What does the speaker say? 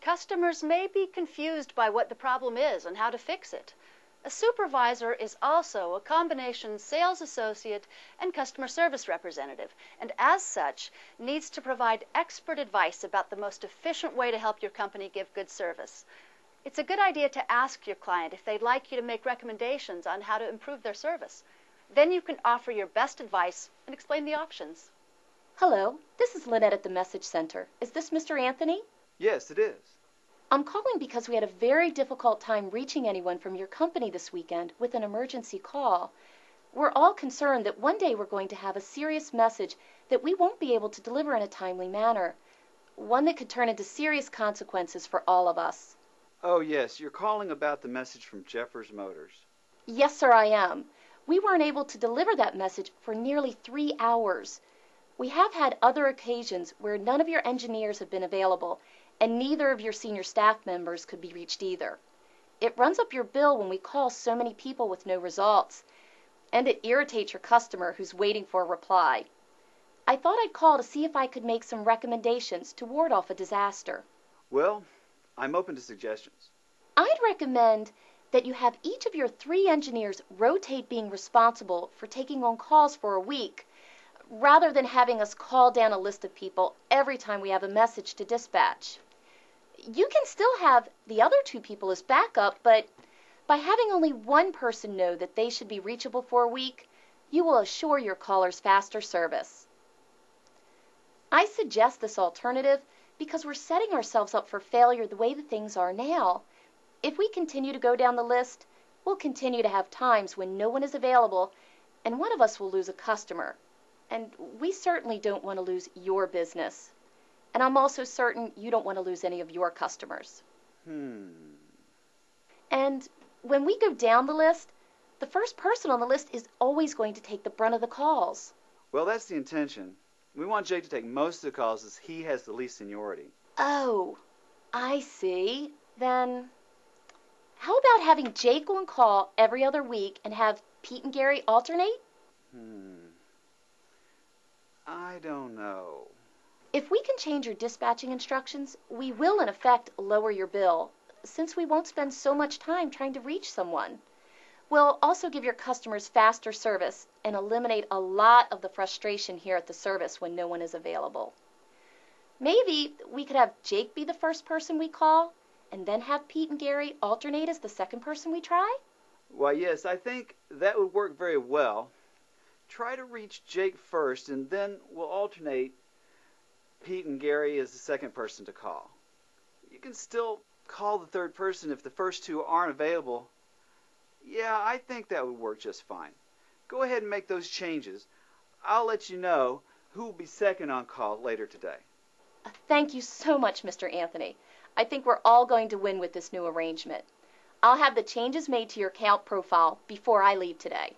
customers may be confused by what the problem is and how to fix it. A supervisor is also a combination sales associate and customer service representative, and as such, needs to provide expert advice about the most efficient way to help your company give good service. It's a good idea to ask your client if they'd like you to make recommendations on how to improve their service. Then you can offer your best advice and explain the options. Hello, this is Lynette at the Message Center. Is this Mr. Anthony? Yes, it is. I'm calling because we had a very difficult time reaching anyone from your company this weekend with an emergency call. We're all concerned that one day we're going to have a serious message that we won't be able to deliver in a timely manner, one that could turn into serious consequences for all of us. Oh, yes, you're calling about the message from Jeffers Motors. Yes, sir, I am. We weren't able to deliver that message for nearly 3 hours. We have had other occasions where none of your engineers have been available, and neither of your senior staff members could be reached either. It runs up your bill when we call so many people with no results, and it irritates your customer who's waiting for a reply. I thought I'd call to see if I could make some recommendations to ward off a disaster. Well, I'm open to suggestions. I'd recommend that you have each of your 3 engineers rotate being responsible for taking on calls for a week, rather than having us call down a list of people every time we have a message to dispatch. You can still have the other 2 people as backup, but by having only one person know that they should be reachable for a week, you will assure your callers faster service. I suggest this alternative because we're setting ourselves up for failure the way that things are now. If we continue to go down the list, we'll continue to have times when no one is available, and one of us will lose a customer. And we certainly don't want to lose your business. And I'm also certain you don't want to lose any of your customers. And when we go down the list, the first person on the list is always going to take the brunt of the calls. Well, that's the intention. We want Jake to take most of the calls as he has the least seniority. Oh, I see. Then how about having Jake on call every other week and have Pete and Gary alternate? I don't know. If we can change your dispatching instructions, we will in effect lower your bill, since we won't spend so much time trying to reach someone. We'll also give your customers faster service and eliminate a lot of the frustration here at the service when no one is available. Maybe we could have Jake be the first person we call, and then have Pete and Gary alternate as the second person we try? Why, yes, I think that would work very well. Try to reach Jake first, and then we'll alternate Pete and Gary as the second person to call. You can still call the third person if the first 2 aren't available. Yeah, I think that would work just fine. Go ahead and make those changes. I'll let you know who will be second on call later today. Thank you so much, Mr. Anthony. I think we're all going to win with this new arrangement. I'll have the changes made to your account profile before I leave today.